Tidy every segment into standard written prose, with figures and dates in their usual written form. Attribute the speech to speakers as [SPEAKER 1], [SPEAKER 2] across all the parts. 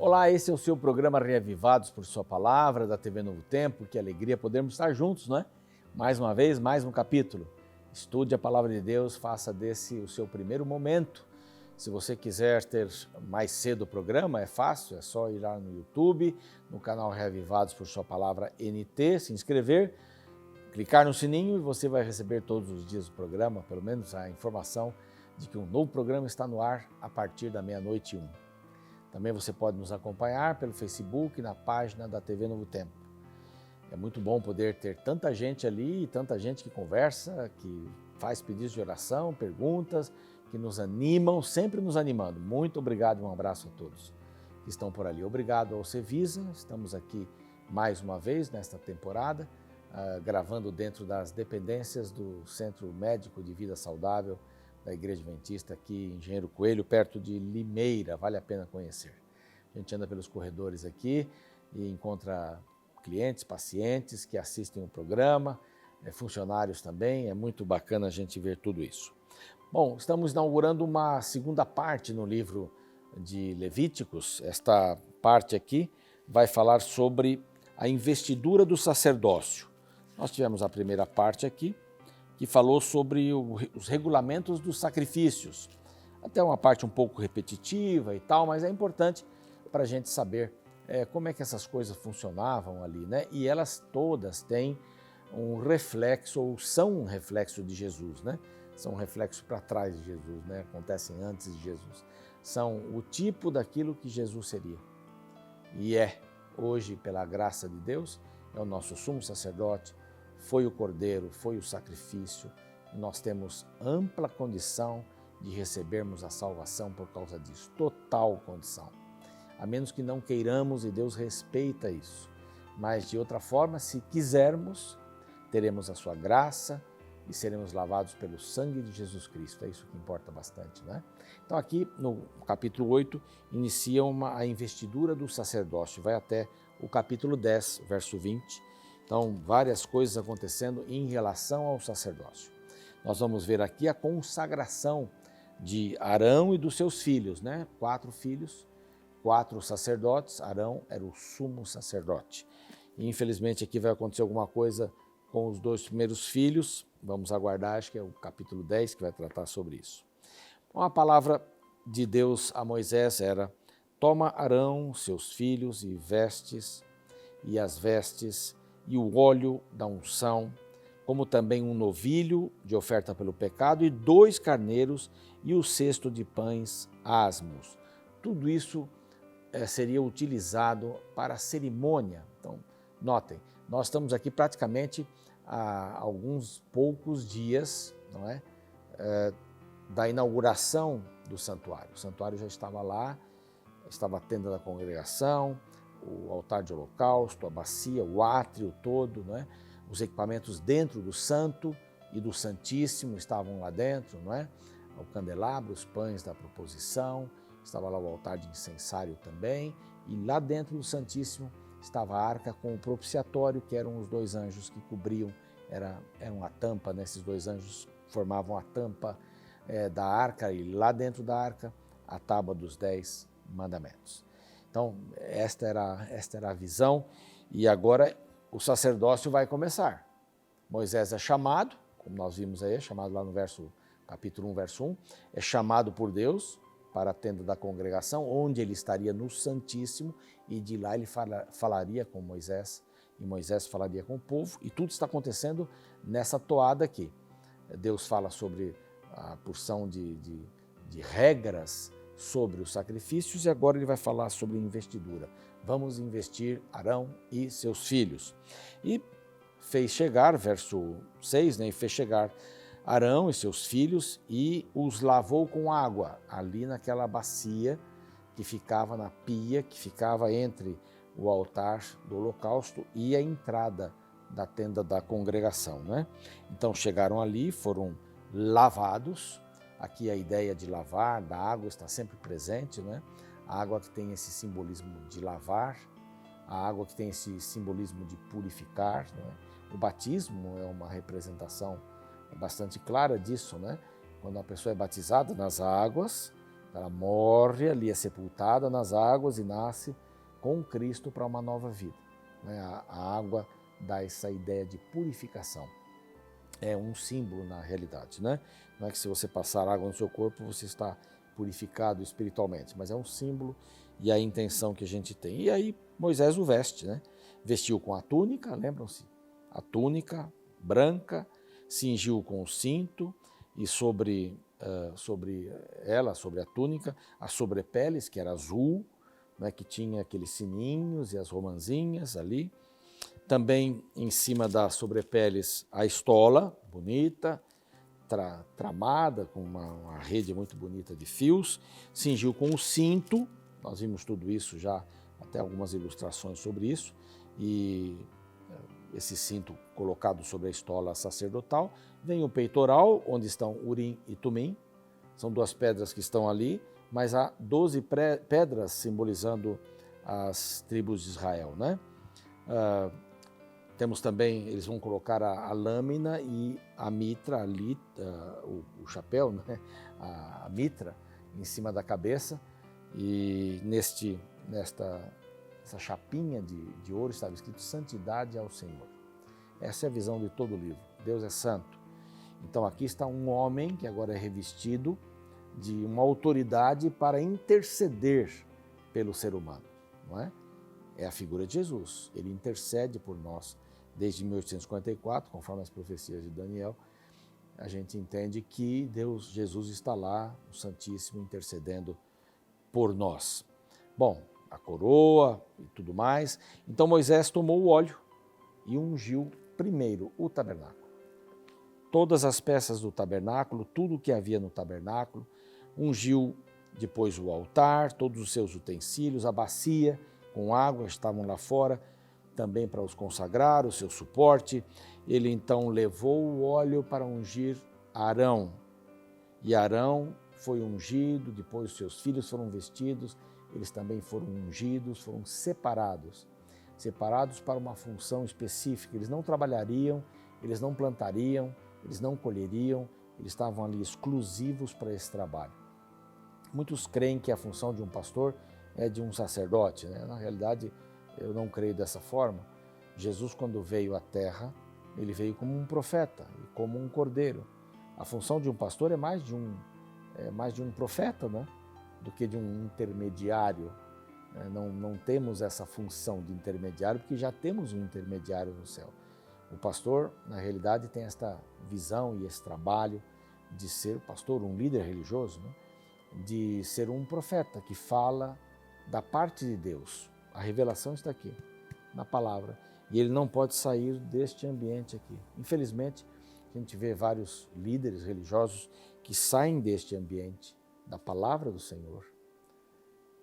[SPEAKER 1] Olá, esse é o seu programa Reavivados por Sua Palavra, da TV Novo Tempo. Que alegria podermos estar juntos, não é? Mais uma vez, mais um capítulo. Estude a Palavra de Deus, faça desse o seu primeiro momento. Se você quiser ter mais cedo o programa, é fácil, é só ir lá no YouTube, no canal Reavivados por Sua Palavra NT, se inscrever, clicar no sininho e você vai receber todos os dias o programa, pelo menos a informação de que um novo programa está no ar a partir da 00h01. Também você pode nos acompanhar pelo Facebook, na página da TV Novo Tempo. É muito bom poder ter tanta gente ali, tanta gente que conversa, que faz pedidos de oração, perguntas, que nos animam, sempre nos animando. Muito obrigado e um abraço a todos que estão por ali. Obrigado ao Cevisa, estamos aqui mais uma vez nesta temporada, gravando dentro das dependências do Centro Médico de Vida Saudável da Igreja Adventista aqui em Engenheiro Coelho, perto de Limeira, vale a pena conhecer. A gente anda pelos corredores aqui e encontra clientes, pacientes que assistem o programa, funcionários também, é muito bacana a gente ver tudo isso. Bom, estamos inaugurando uma segunda parte no livro de Levíticos. Esta parte aqui vai falar sobre a investidura do sacerdócio. Nós tivemos a primeira parte aqui, que falou sobre os regulamentos dos sacrifícios. Até uma parte um pouco repetitiva e tal, mas é importante para a gente saber como é que essas coisas funcionavam ali, né? E elas todas têm um reflexo, ou são um reflexo de Jesus, né? São um reflexo para trás de Jesus, né? Acontecem antes de Jesus. São o tipo daquilo que Jesus seria. E hoje, pela graça de Deus, é o nosso sumo sacerdote, foi o cordeiro, foi o sacrifício. Nós temos ampla condição de recebermos a salvação por causa disso, total condição. A menos que não queiramos, e Deus respeita isso. Mas de outra forma, se quisermos, teremos a sua graça e seremos lavados pelo sangue de Jesus Cristo. É isso que importa bastante, né? Então aqui no capítulo 8, inicia a investidura do sacerdócio, vai até o capítulo 10, verso 20. Então, várias coisas acontecendo em relação ao sacerdócio. Nós vamos ver aqui a consagração de Arão e dos seus filhos, né? 4 filhos, 4 sacerdotes. Arão era o sumo sacerdote. E, infelizmente, aqui vai acontecer alguma coisa com os 2 primeiros filhos. Vamos aguardar, acho que é o capítulo 10 que vai tratar sobre isso. Então, a palavra de Deus a Moisés era: toma Arão, seus filhos e vestes, e as vestes, e o óleo da unção, como também um novilho de oferta pelo pecado, e 2 carneiros, e o cesto de pães asmos. Tudo isso seria utilizado para a cerimônia. Então, notem, nós estamos aqui praticamente há alguns poucos dias, não é? Da inauguração do santuário. O santuário já estava lá, estava a tenda da congregação, o altar de holocausto, a bacia, o átrio todo, não é? Os equipamentos dentro do santo e do santíssimo estavam lá dentro, não é? O candelabro, os pães da proposição, estava lá o altar de incensário também, e lá dentro do santíssimo estava a arca com o propiciatório, que eram os 2 anjos que cobriam, eram a tampa, né? Esses 2 anjos formavam a tampa da arca, e lá dentro da arca a tábua dos 10 mandamentos. Então, esta era a visão, e agora o sacerdócio vai começar. Moisés é chamado, como nós vimos aí, é chamado lá no capítulo 1, verso 1, é chamado por Deus para a tenda da congregação, onde ele estaria no Santíssimo, e de lá ele falaria com Moisés, e Moisés falaria com o povo, e tudo está acontecendo nessa toada aqui. Deus fala sobre a porção de regras sobre os sacrifícios, e agora ele vai falar sobre investidura. Vamos investir Arão e seus filhos. E fez chegar, verso 6, né? E fez chegar Arão e seus filhos e os lavou com água, ali naquela bacia que ficava na pia, que ficava entre o altar do holocausto e a entrada da tenda da congregação, né? Então chegaram ali, foram lavados. Aqui a ideia de lavar, da água, está sempre presente, né? A água que tem esse simbolismo de lavar, a água que tem esse simbolismo de purificar, né? O batismo é uma representação bastante clara disso, né? Quando a pessoa é batizada nas águas, Ela morre ali, é sepultada nas águas e nasce com Cristo para uma nova vida. A água dá essa ideia de purificação. É um símbolo na realidade, né? Não é que se você passar água no seu corpo você está purificado espiritualmente, mas é um símbolo e a intenção que a gente tem. E aí Moisés o veste, né? Vestiu com a túnica, lembram-se? A túnica branca, cingiu com o cinto e sobre a túnica, as sobrepeles, que era azul, né, que tinha aqueles sininhos e as romãzinhas ali. Também em cima das sobrepeles a estola, bonita, tramada com uma rede muito bonita de fios, cingiu com o cinto, nós vimos tudo isso já, até algumas ilustrações sobre isso, e esse cinto colocado sobre a estola sacerdotal, vem o peitoral, onde estão Urim e Tumim, são duas pedras que estão ali, mas há 12 pedras simbolizando as tribos de Israel, né? Temos também, eles vão colocar a lâmina e a mitra, o chapéu, né? a mitra em cima da cabeça, e essa chapinha de ouro estava escrito Santidade ao Senhor. Essa é a visão de todo o livro. Deus é santo. Então aqui está um homem que agora é revestido de uma autoridade para interceder pelo ser humano, não é? É a figura de Jesus. Ele intercede por nós desde 1844, conforme as profecias de Daniel. A gente entende que Jesus está lá, o Santíssimo, intercedendo por nós. Bom, a coroa e tudo mais. Então Moisés tomou o óleo e ungiu primeiro o tabernáculo. Todas as peças do tabernáculo, tudo o que havia no tabernáculo, ungiu depois o altar, todos os seus utensílios, a bacia com água estavam lá fora, também para os consagrar, o seu suporte. Ele então levou o óleo para ungir Arão, e Arão foi ungido, depois os seus filhos foram vestidos, eles também foram ungidos, foram separados para uma função específica. Eles não trabalhariam, eles não plantariam, eles não colheriam, eles estavam ali exclusivos para esse trabalho. Muitos creem que a função de um pastor é de um sacerdote, né? Na realidade, eu não creio dessa forma. Jesus, quando veio à terra, ele veio como um profeta, como um cordeiro. A função de um pastor é mais de um profeta, né? Do que de um intermediário. Não temos essa função de intermediário, porque já temos um intermediário no céu. O pastor, na realidade, tem esta visão e esse trabalho de ser pastor, um líder religioso, né? De ser um profeta que fala da parte de Deus. A revelação está aqui, na palavra, e ele não pode sair deste ambiente aqui. Infelizmente, a gente vê vários líderes religiosos que saem deste ambiente, da palavra do Senhor,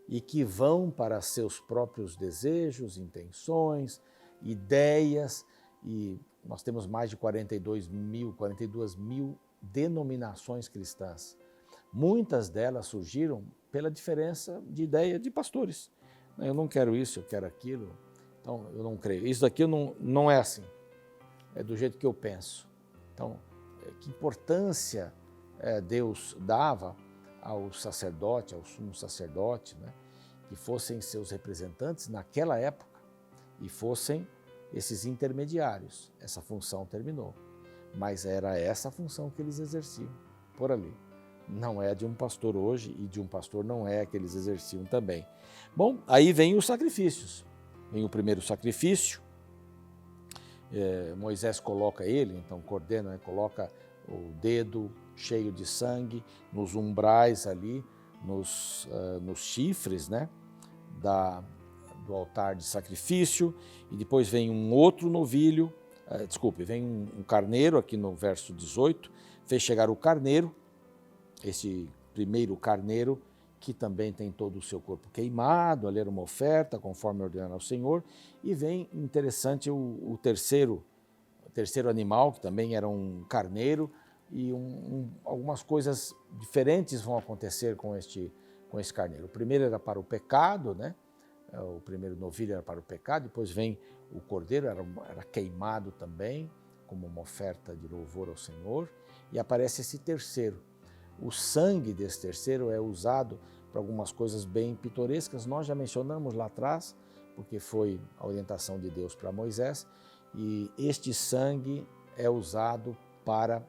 [SPEAKER 1] e que vão para seus próprios desejos, intenções, ideias, e nós temos mais de 42 mil denominações cristãs. Muitas delas surgiram pela diferença de ideia de pastores. Eu não quero isso, eu quero aquilo, então eu não creio. Isso daqui não é assim, é do jeito que eu penso. Então, que importância Deus dava ao sacerdote, ao sumo sacerdote, né, que fossem seus representantes naquela época e fossem esses intermediários. Essa função terminou, mas era essa a função que eles exerciam por ali. Não é de um pastor hoje e de um pastor não é que eles exerciam também. Bom, aí vem os sacrifícios. Vem o primeiro sacrifício, Moisés coloca ele, então coordena, né, coloca o dedo cheio de sangue nos umbrais ali, nos chifres, né, do altar de sacrifício, e depois vem um outro novilho, vem um carneiro, aqui no verso 18, fez chegar o carneiro, esse primeiro carneiro, que também tem todo o seu corpo queimado, ali era uma oferta, conforme ordenado ao Senhor, e vem, interessante, o terceiro animal, que também era um carneiro, e algumas coisas diferentes vão acontecer com esse carneiro. O primeiro era para o pecado, né? O primeiro novilho era para o pecado, depois vem o cordeiro, era queimado também, como uma oferta de louvor ao Senhor, e aparece esse terceiro. O sangue desse terceiro é usado para algumas coisas bem pitorescas. Nós já mencionamos lá atrás, porque foi a orientação de Deus para Moisés, e este sangue é usado para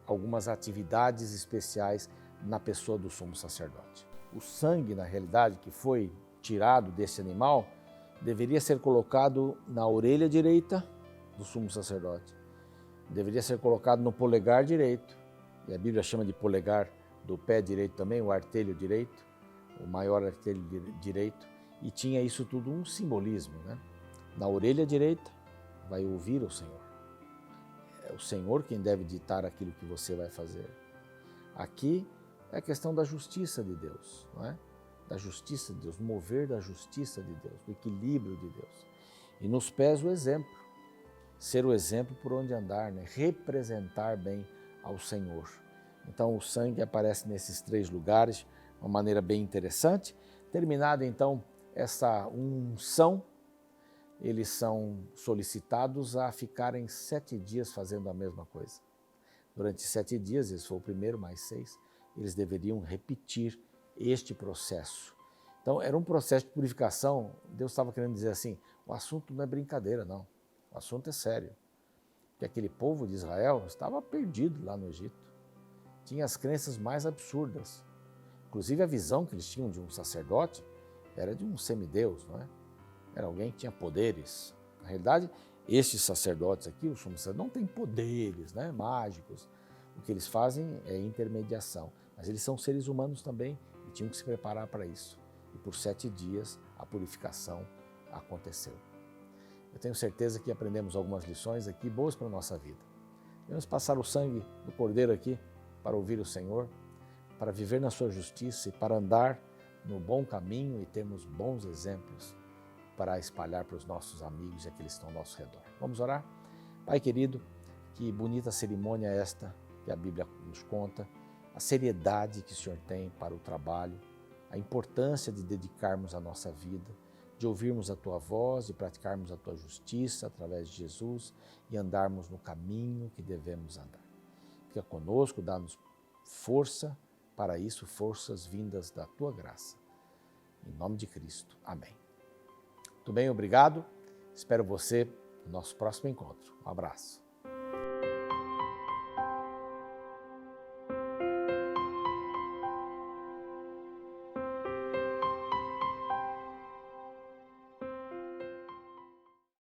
[SPEAKER 1] algumas atividades especiais na pessoa do sumo sacerdote. O sangue, na realidade, que foi tirado desse animal, deveria ser colocado na orelha direita do sumo sacerdote, deveria ser colocado no polegar direito, e a Bíblia chama de polegar do pé direito também, o artelho direito, o maior artelho direito, e tinha isso tudo um simbolismo, né? Na orelha direita vai ouvir o Senhor. É o Senhor quem deve ditar aquilo que você vai fazer. Aqui é a questão da justiça de Deus, não é? Da justiça de Deus, mover da justiça de Deus, do equilíbrio de Deus. E nos pés o exemplo, ser o exemplo por onde andar, né? Representar bem ao Senhor. Então o sangue aparece nesses 3 lugares, de uma maneira bem interessante. Terminada então essa unção, eles são solicitados a ficarem 7 dias fazendo a mesma coisa. Durante 7 dias, esse foi o primeiro, mais 6, eles deveriam repetir este processo. Então, era um processo de purificação. Deus estava querendo dizer assim, o assunto não é brincadeira, não. O assunto é sério. Porque aquele povo de Israel estava perdido lá no Egito. Tinha as crenças mais absurdas. Inclusive, a visão que eles tinham de um sacerdote era de um semideus, não é? Era alguém que tinha poderes. Na realidade, estes sacerdotes aqui, os sumos sacerdotes, não têm poderes, né, mágicos. O que eles fazem é intermediação. Mas eles são seres humanos também e tinham que se preparar para isso. E por 7 dias a purificação aconteceu. Eu tenho certeza que aprendemos algumas lições aqui boas para a nossa vida. Devemos passar o sangue do Cordeiro aqui para ouvir o Senhor, para viver na sua justiça e para andar no bom caminho e termos bons exemplos para espalhar para os nossos amigos e aqueles que estão ao nosso redor. Vamos orar? Pai querido, que bonita cerimônia é esta que a Bíblia nos conta, a seriedade que o Senhor tem para o trabalho, a importância de dedicarmos a nossa vida, de ouvirmos a Tua voz, de praticarmos a Tua justiça através de Jesus e andarmos no caminho que devemos andar. Fica conosco, dá-nos força para isso, forças vindas da Tua graça. Em nome de Cristo. Amém. Muito bem, obrigado. Espero você no nosso próximo encontro. Um abraço.